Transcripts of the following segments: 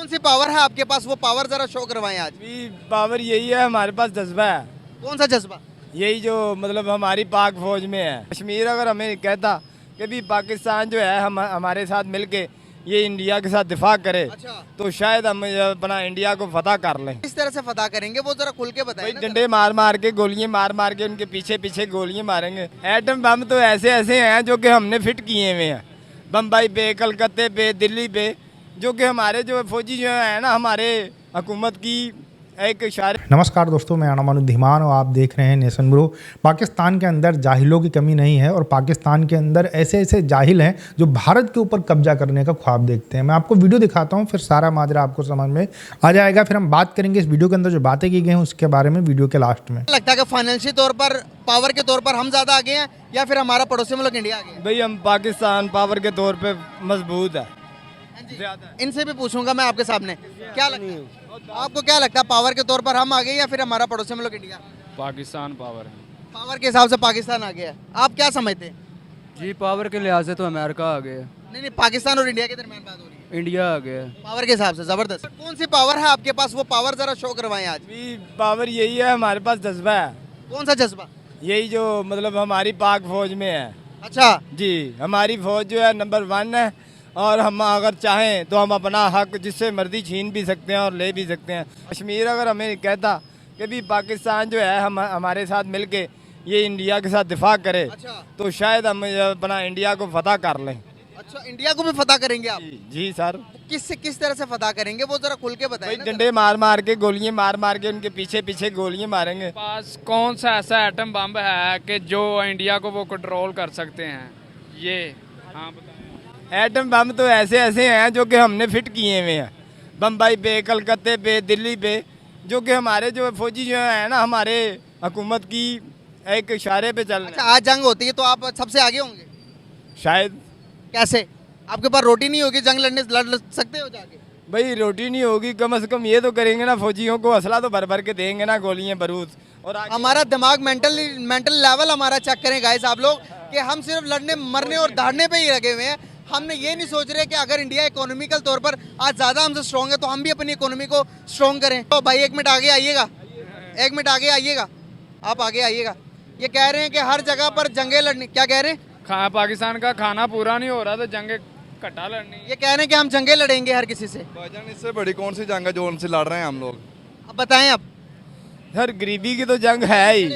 कौन सी पावर है आपके पास, वो पावर जरा शो करवाएं आज। भी पावर यही है, हमारे पास जज्बा है। कौन सा जज्बा? यही जो मतलब हमारी पाक फौज में है। कश्मीर अगर हमें कहता कि भी पाकिस्तान जो है हम हमारे साथ मिलके ये इंडिया के साथ दिफा करे, अच्छा, तो शायद हम अपना इंडिया को फतह कर लें। किस तरह से फतह करेंगे वो जरा खुल के बताएं भाई ना। डंडे मार मार के, गोलियां मार मार के उनके पीछे पीछे गोलियां मारेंगे। एटम बम तो ऐसे ऐसे हैं जो कि हमने फिट किए हुए हैं, बम्बई पे, कलकत्ते पे, दिल्ली पे, जो कि हमारे जो फौजी जो है ना, हमारे हुकूमत की एक इशारे। नमस्कार दोस्तों, मैं अनामानु धीमान और आप देख रहे हैं नेशन ब्रो। पाकिस्तान के अंदर जाहिलों की कमी नहीं है और पाकिस्तान के अंदर ऐसे ऐसे जाहिल हैं जो भारत के ऊपर कब्जा करने का ख्वाब देखते हैं। मैं आपको वीडियो दिखाता हूं, फिर सारा माजरा आपको समझ में आ जाएगा। फिर हम बात करेंगे इस वीडियो के अंदर जो बातें की गई हैं उसके बारे में वीडियो के लास्ट में। लगता है कि फाइनेंशियल तौर पर, पावर के तौर पर हम ज्यादा आगे हैं या फिर हमारा पड़ोसी मुल्क इंडिया आगे है? भाई हम पाकिस्तान पावर के तौर पे मजबूत है। इनसे भी पूछूंगा मैं आपके सामने, क्या लगता है आपको, क्या लगता है पावर के तौर पर हम आगे या फिर हमारा पड़ोसी मुल्क इंडिया? पाकिस्तान पावर है पावर के हिसाब से पाकिस्तान आगे है, आप क्या समझते हैं? जी। पावर के लिहाज से तो अमेरिका आ गया, नहीं, पाकिस्तान और इंडिया के दरमियान बात हो रही है। इंडिया आ गया। पावर के हिसाब से जबरदस्त। कौन सी पावर है आपके पास, वो पावर जरा शो करवाएं आज। भी पावर यही है, हमारे पास जज्बा है। कौन सा जज्बा? यही जो मतलब हमारी पाक फौज में है। अच्छा, जी, हमारी फौज जो है नंबर 1 है, और हम अगर चाहें तो हम अपना हक जिससे मर्जी छीन भी सकते हैं और ले भी सकते हैं। कश्मीर अगर हमें कहता कि भी पाकिस्तान जो है हम हमारे साथ मिलके ये इंडिया के साथ दिफा करे, अच्छा, तो शायद हम अपना इंडिया को फतह कर लें। अच्छा, इंडिया को भी फतह करेंगे आप? जी सर। किस तरह से फतह करेंगे वो जरा खुल के बताएं भाई ना। डंडे मार मार के, गोलियां मार मार के उनके पीछे पीछे गोलियां मारेंगे। पास कौन सा ऐसा एटम बम है कि जो इंडिया को वो कंट्रोल कर सकते हैं? ये हाँ बताएं। एटम बम तो ऐसे ऐसे हैं जो कि हमने फिट किए हुए हैं, बम्बई पे, कलकत्ते पे, दिल्ली पे, जो कि हमारे जो फौजी जो है ना, हमारे हुकूमत की एक इशारे पे चल रहे अच्छा, आज जंग होती है तो आप सबसे आगे होंगे? हैं। शायद। कैसे? आपके पास रोटी नहीं होगी, जंग लड़ सकते हो जाके? भाई रोटी नहीं होगी, कम से कम ये तो करेंगे ना, फौजियों को हौसला तो भर भर के देंगे ना, गोलियां बारूद। और हमारा दिमाग मेंटल लेवल हमारा चेक करें गाइस आप लोग, कि हम सिर्फ लड़ने मरने और दहाड़ने पे ही लगे हुए हैं। हमने ये नहीं सोच रहे कि अगर इंडिया इकोनॉमिकल तौर पर आज ज़्यादा हमसे स्ट्रॉन्ग है तो हम भी अपनी इकोनॉमी को स्ट्रॉन्ग करें। तो भाई 1 मिनट आगे आइएगा, 1 मिनट आगे आइएगा, आप आगे आइएगा। ये कह रहे हैं कि हर जगह पर जंगें लड़नी, क्या कह रहे हैं? पाकिस्तान का खाना पूरा नहीं हो रहा तो जंग कट्टा लड़नी। ये कह रहे हैं कि हम जंगें लड़ेंगे हर किसी से। भाईजान इससे बड़ी कौन सी जंग है जो उनसे लड़ रहे हैं हम लोग? अब बताएं आप। सर गरीबी की तो जंग है ही।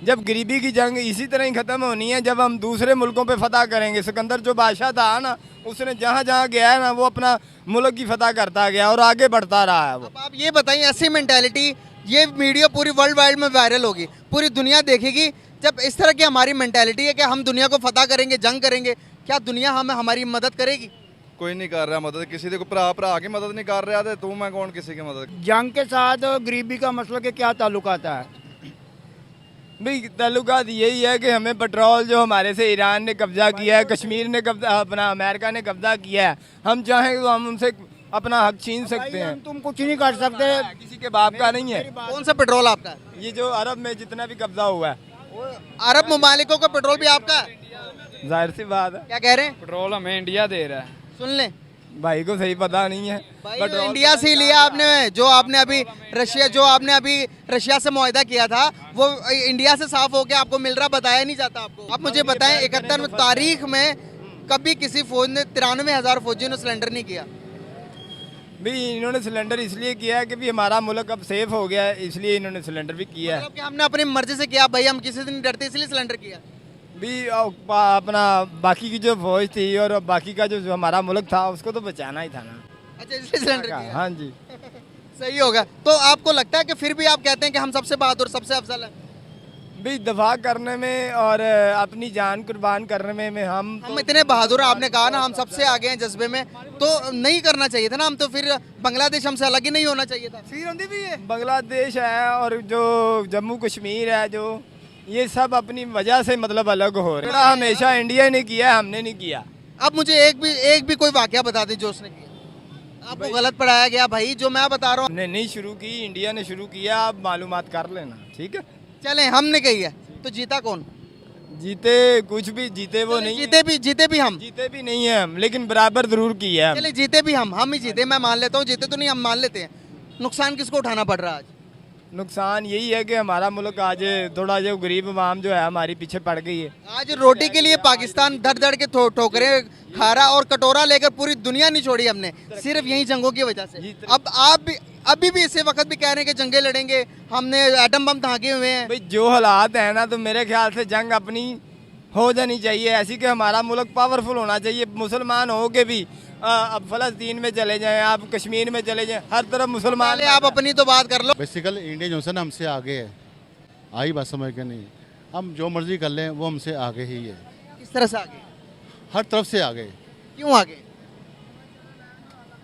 जब गरीबी की जंग इसी तरह ही खत्म होनी है जब हम दूसरे मुल्कों पे फतह करेंगे। सिकंदर जो बादशाह था ना, उसने जहाँ जहाँ गया है ना, वो अपना मुल्क की फतह करता गया और आगे बढ़ता रहा है वो। अब आप ये बताइए, ऐसी मेंटालिटी, ये वीडियो पूरी वर्ल्ड वाइड में वायरल होगी, पूरी दुनिया देखेगी। जब इस तरह की हमारी मेंटालिटी है कि हम दुनिया को फतह करेंगे, जंग करेंगे, क्या दुनिया हमें हमारी मदद करेगी? कोई नहीं कर रहा मदद, किसी को भरा की मदद नहीं कर रहा थे, तू मैं कौन किसी की मदद। जंग के साथ गरीबी का मसला के क्या ताल्लुकात है? भाई ताल्लुकात यही है कि हमें पेट्रोल जो हमारे से ईरान ने कब्जा किया है, कश्मीर ने कब्जा, अपना अमेरिका ने कब्जा किया है, हम चाहें तो हम उनसे अपना हक छीन सकते हैं। तुम कुछ नहीं कर सकते, किसी के बाप का नहीं है। कौन सा पेट्रोल आपका है? ये जो अरब में जितना भी कब्जा हुआ है, अरब ममालिकों का पेट्रोल भी आपका है? जाहिर सी बात है। क्या कह रहे हैं? पेट्रोल हमें इंडिया दे रहा है। सुन लें भाई को सही पता नहीं है। भाई, पेट्रोल इंडिया से ही लिया आपने, जो आपने अभी रशिया से मुआहदा किया था वो इंडिया से साफ होके आपको मिल रहा, बताया नहीं जाता आपको। आप मुझे बताएं, 71 तारीख में कभी किसी फौज ने 93,000 फौजियों ने सिलेंडर नहीं किया। भी इन्होंने सिलेंडर इसलिए किया है कि भी हमारा मुल्क अब सेफ हो गया है, इसलिए इन्होंने सिलेंडर भी किया है। मतलब कि हमने अपनी मर्जी से किया, भाई हम किसी से नहीं डरते इसलिए सिलेंडर किया। भी अपना बाकी की जो फौज थी और बाकी का जो हमारा मुल्क था उसको तो बचाना ही था ना। अच्छा, इसलिए सिलेंडर किया। हाँ जी। सही होगा। तो आपको लगता है कि फिर भी आप कहते हैं कि हम सबसे बहादुर, सबसे अफजल हैं? भी दफा करने में और अपनी जान कुर्बान करने में हम इतने बहादुर हैं, आपने कहा ना हम सबसे आगे हैं जज्बे में, तो नहीं करना चाहिए था ना, हम तो फिर बांग्लादेश हमसे अलग ही नहीं होना चाहिए था। फिर होती भी है बांग्लादेश है और जो जम्मू कश्मीर है, जो ये सब अपनी वजह से मतलब अलग हो रहे हैं। हमेशा इंडिया ने किया, हमने नहीं किया। अब मुझे एक भी कोई वाकया बता दें जो उसने किया। आपको गलत पढ़ाया गया भाई, जो मैं बता रहा हूँ। हमने नहीं शुरू की, इंडिया ने शुरू किया। आप मालूमात कर लेना, ठीक है? चलें, हमने कही है तो जीता कौन? जीते कुछ भी, जीते वो नहीं, जीते भी हम, जीते भी नहीं है हम, लेकिन बराबर जरूर किया है। चलिए जीते भी हम ही जीते, मैं मान लेता हूँ, जीते तो नहीं हम मान लेते हैं। नुकसान किसको उठाना पड़ रहा है आज? नुकसान यही है कि हमारा मुल्क आज थोड़ा जो गरीब आवाम जो है हमारी पीछे पड़ गई है। आज रोटी के लिए पाकिस्तान धड़ धड़ के ठोकरे खा रहा और कटोरा लेकर पूरी दुनिया नहीं छोड़ी हमने, सिर्फ यही जंगों की वजह से। अब आप भी अभी भी इसी वक्त भी कह रहे हैं कि जंगे लड़ेंगे, हमने एटम बम धागे हुए हैं। भाई जो हालात है ना, तो मेरे ख्याल से जंग अपनी हो जानी चाहिए ऐसी कि हमारा मुल्क पावरफुल होना चाहिए। मुसलमान हो के भी अब फलस्तीन में चले जाएं, आप कश्मीर में चले जाएं, हर तरफ मुसलमान। पहले आप अपनी तो बात कर लो। बेसिकल इंडिया जो है ना हमसे आगे है, आई बात समझ के नहीं, हम जो मर्जी कर लें वो हमसे आगे ही है, किस तरह से आगे? हर तरफ से आगे। क्यों आगे?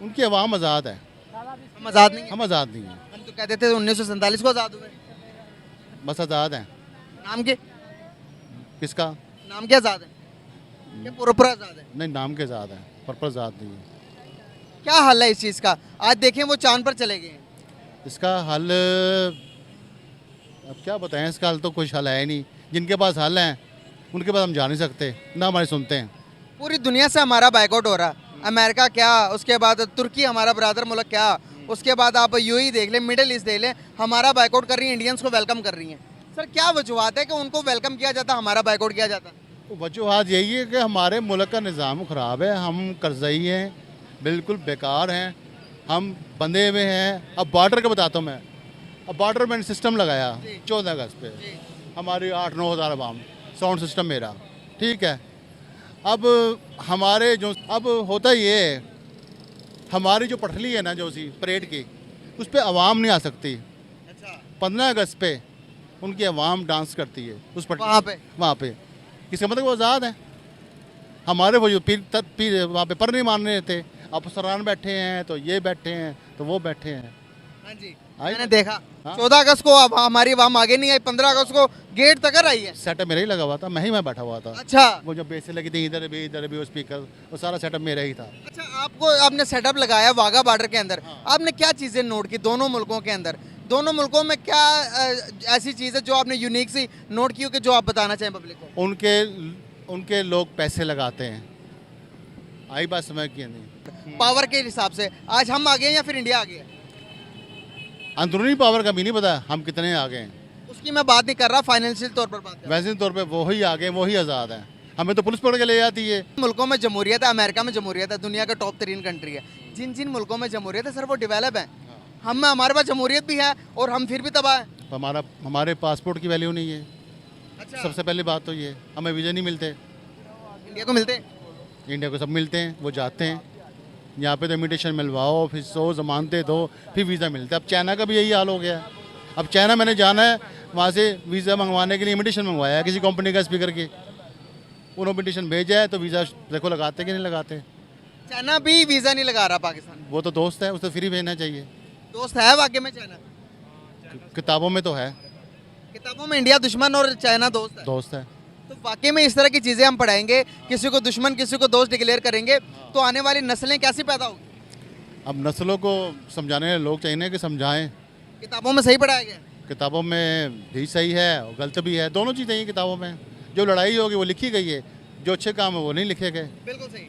उनकी आवाम आज़ाद है, हम आज़ाद नहीं हैं। हम आज़ाद नहीं हैं, हम तो कहते थे 1947 को आज़ाद हुए। बस आज़ाद हैं। नाम के? किसका नाम के आज़ाद है क्या पूरा आज़ाद है? नहीं, नाम के आज़ाद हैं, पर आज़ाद नहीं है। क्या हल है इस चीज़ का? आज देखें वो चांद पर चले गए हैं। इसका हल अब क्या बताएं, इसका हल तो कुछ हल है ही नहीं। जिनके पास हल हैं उनके पास हम जा नहीं सकते, ना हमारे सुनते हैं। पूरी दुनिया से हमारा बाइकआउट हो रहा, अमेरिका क्या, उसके बाद तुर्की हमारा ब्रदर मुल्क क्या, उसके बाद आप यूएई देख लें, मिडिल ईस्ट देख लें, हमारा बाइकआउट कर रही है, इंडियंस को वेलकम कर रही हैं। सर क्या वजूहत है कि उनको वेलकम किया जाता, हमारा बाइकआउट किया जाता? वजूहत यही है कि हमारे मुल्क का निज़ाम ख़राब है, हम कर्ज़ई हैं, बिल्कुल बेकार हैं, हम बंधे हुए हैं। अब बॉर्डर का बताता हूँ मैं, अब बॉर्डर मैंने सिस्टम लगाया 14 अगस्त पे, हमारी 8-9 हज़ार आवाम, साउंड सिस्टम मेरा, ठीक है। अब हमारे जो अब होता ये है, हमारी जो पटली है ना जो सी परेड की, उस पर आवाम नहीं आ सकती। 15 अगस्त पे उनकी आवाम डांस करती है उस पटली वहाँ पे, इसका मतलब वो आज़ाद है। हमारे वो जो पीर वहाँ पे पर नहीं मान रहे थे, अब सरान बैठे हैं, तो ये बैठे हैं, तो वो बैठे हैं। हाँ जी, आई मैंने देखा। हाँ? 14 अगस्त को अब हमारी आवाम आगे नहीं आई, 15 अगस्त को गेट तक आई है। सेटअप मेरा ही लगा हुआ था, मैं ही वहाँ बैठा हुआ था। अच्छा वो जो बेसें लगी थी इधर भी वो स्पीकर, वो सारा सेटअप मेरा ही था। अच्छा, आपने सेटअप लगाया वाघा बॉर्डर के अंदर, आपने क्या चीज़ें नोट की दोनों मुल्कों के अंदर? दोनों मुल्कों में क्या ऐसी चीज़ है जो आपने यूनिक सी नोट की हो कि जो आप बताना चाहें पब्लिक को? उनके लोग पैसे लगाते हैं, आई बात समझ की नहीं। पावर के हिसाब से आज हम आगे हैं या फिर इंडिया आगे है? अंदरूनी पावर का भी नहीं पता हम कितने आगे हैं, उसकी मैं बात नहीं कर रहा, फाइनेंशियल तौर पर बात कर रहा वैसे तौर पे वो ही आगे, वो ही आज़ाद हैं। हमें तो पुलिस पकड़ के ले जाती है। हूं। मुल्कों में जमहूरियत है, अमेरिका में जमहूरियत है, दुनिया का टॉप 3 कंट्री है। जिन जिन मुल्कों में जमहूरियत है सर वो डेवलप है, हमारे पास जमहूरियत भी है और हम फिर भी तबाह है। हमारे पासपोर्ट की वैल्यू नहीं है। अच्छा, सबसे पहली बात तो ये, हमें वीज़ा नहीं मिलते। इंडिया को मिलते हैं? इंडिया को सब मिलते हैं, वो जाते हैं यहाँ पे तो इमिटेशन मिलवाओ, फिर 100 ज़मानतें दो, फिर वीज़ा मिलता है। अब चाइना का भी यही हाल हो गया है। अब चाइना मैंने जाना है, वहाँ से वीज़ा मंगवाने के लिए इमिटेशन मंगवाया है किसी कंपनी का स्पीकर की, उन्होंने इमिटेशन भेजा है, तो वीज़ा देखो लगाते कि नहीं लगाते। चाइना भी वीज़ा नहीं लगा रहा पाकिस्तान। वो तो दोस्त है, उसे फ्री भेजना चाहिए। दोस्त है वाकई में चाइना? किताबों में तो है, किताबों में इंडिया दुश्मन और चाइना दोस्त है। दोस्त है। तो वाकई में इस तरह की चीज़ें हम पढ़ाएंगे, किसी को दुश्मन किसी को दोस्त डिक्लेयर करेंगे, तो आने वाली नस्लें कैसी पैदा होंगी? अब नस्लों को समझाने लोग चाहिए कि समझाएं। किताबों में सही पढ़ाया गया? किताबों में भी सही है और गलत भी है, दोनों चीज़ें हैं किताबों में। जो लड़ाई होगी वो लिखी गई है, जो अच्छे काम है वो नहीं लिखे गए। बिल्कुल सही।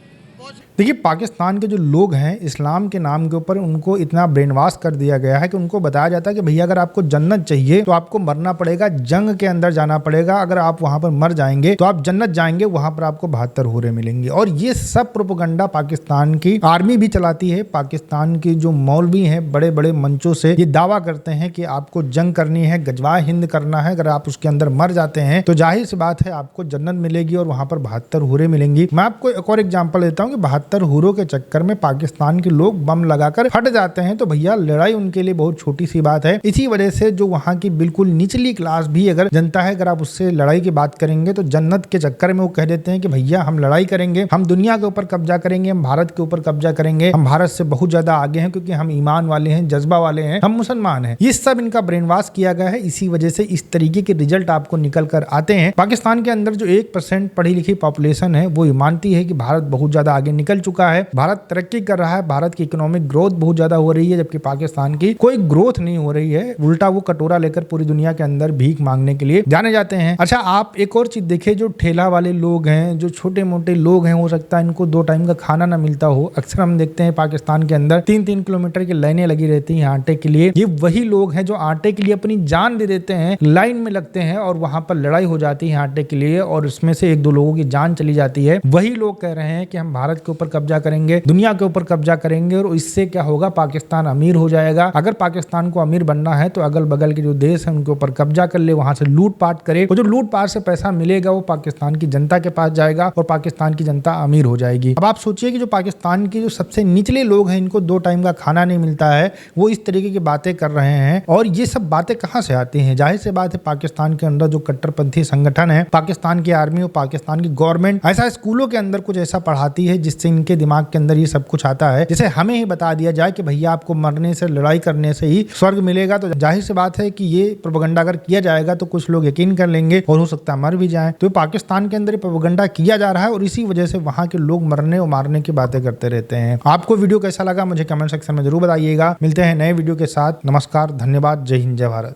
देखिए, पाकिस्तान के जो लोग हैं इस्लाम के नाम के ऊपर उनको इतना ब्रेन वॉश कर दिया गया है कि उनको बताया जाता है कि भैया अगर आपको जन्नत चाहिए तो आपको मरना पड़ेगा, जंग के अंदर जाना पड़ेगा, अगर आप वहां पर मर जाएंगे तो आप जन्नत जाएंगे, वहां पर आपको 72 हूरें मिलेंगी। और ये सब प्रोपेगेंडा पाकिस्तान की आर्मी भी चलाती है। पाकिस्तान की जो मौलवी हैं बड़े बड़े मंचों से ये दावा करते हैं कि आपको जंग करनी है, गजवाए हिंद करना है, अगर आप उसके अंदर मर जाते हैं तो जाहिर सी बात है आपको जन्नत मिलेगी और वहां पर 72 हूरें मिलेंगी। मैं आपको एक और एग्जाम्पल देता हूँ कि 72 हूरों के चक्कर में पाकिस्तान के लोग बम लगाकर फट जाते हैं, तो भैया लड़ाई उनके लिए बहुत छोटी सी बात है। इसी वजह से जो वहां की बिल्कुल निचली क्लास भी अगर जनता है, अगर आप उससे लड़ाई की बात करेंगे तो जन्नत के चक्कर में वो कह देते हैं कि भैया हम लड़ाई करेंगे, हम दुनिया के ऊपर कब्जा करेंगे, हम भारत के ऊपर कब्जा करेंगे, हम भारत से बहुत ज्यादा आगे हैं क्योंकि हम ईमान वाले हैं, जज्बा वाले हैं, हम मुसलमान हैं। ये सब इनका ब्रेन वॉश किया गया है। इसी वजह से इस तरीके के रिजल्ट आपको निकल कर आते हैं। पाकिस्तान के अंदर जो 1% पढ़ी लिखी पॉपुलेशन है वो ये मानती है कि भारत बहुत ज्यादा आगे निकल चुका है। भारत तरक्की कर रहा है, भारत की इकोनॉमिक ग्रोथ बहुत ज्यादा हो रही है, जबकि पाकिस्तान की कोई ग्रोथ नहीं हो रही है। उल्टा वो कटोरा लेकर पूरी दुनिया के अंदर भीख मांगने के लिए जाने जाते हैं। अच्छा, आप एक और चीज देखिए, जो ठेला वाले लोग हैं, जो छोटे मोटे लोग हैं, हो सकता है इनको 2 टाइम का खाना ना मिलता हो। अक्सर हम देखते हैं पाकिस्तान के अंदर 3-3 किलोमीटर की लाइनें लगी रहती हैं आटे के लिए। ये वही लोग हैं जो आटे के लिए अपनी जान दे देते हैं, लाइन में लगते हैं और वहां पर लड़ाई हो जाती है आटे के लिए और उसमें से 1-2 लोगों की जान चली जाती है। वही लोग कह रहे हैं कि हम भारत के ऊपर कब्जा करेंगे, दुनिया के ऊपर कब्जा करेंगे और इससे क्या होगा, पाकिस्तान अमीर हो जाएगा। अगर पाकिस्तान को अमीर बनना है तो अगल बगल के जो देश हैं उनके ऊपर कब्जा कर ले, वहां से लूटपाट करे और जो लूटपाट से पैसा मिलेगा वो पाकिस्तान की जनता के पास जाएगा और पाकिस्तान की जनता अमीर हो जाएगी। अब आप सोचिए कि जो पाकिस्तान के जो सबसे निचले लोग हैं, इनको 2 टाइम का खाना नहीं मिलता है, वो इस तरीके की बातें कर रहे हैं। और ये सब बातें कहां से आती हैं? जाहिर सी बात है, पाकिस्तान के अंदर जो कट्टरपंथी संगठन है, पाकिस्तान की आर्मी और पाकिस्तान की गवर्नमेंट ऐसा स्कूलों के अंदर कुछ ऐसा पढ़ाती है जिससे इनके दिमाग के अंदर ये सब कुछ आता है। जैसे हमें ही बता दिया जाए कि भैया आपको मरने से, लड़ाई करने से ही स्वर्ग मिलेगा, तो जाहिर सी बात है कि ये प्रोपेगेंडा अगर किया जाएगा तो कुछ लोग यकीन कर लेंगे और हो सकता है मर भी जाएं। तो पाकिस्तान के अंदर प्रोपेगेंडा किया जा रहा है और इसी वजह से वहां के लोग मरने और मारने की बातें करते रहते हैं। आपको वीडियो कैसा लगा मुझे कमेंट सेक्शन में जरूर बताइएगा। मिलते हैं नए वीडियो के साथ। नमस्कार, धन्यवाद, जय हिंद, जय भारत।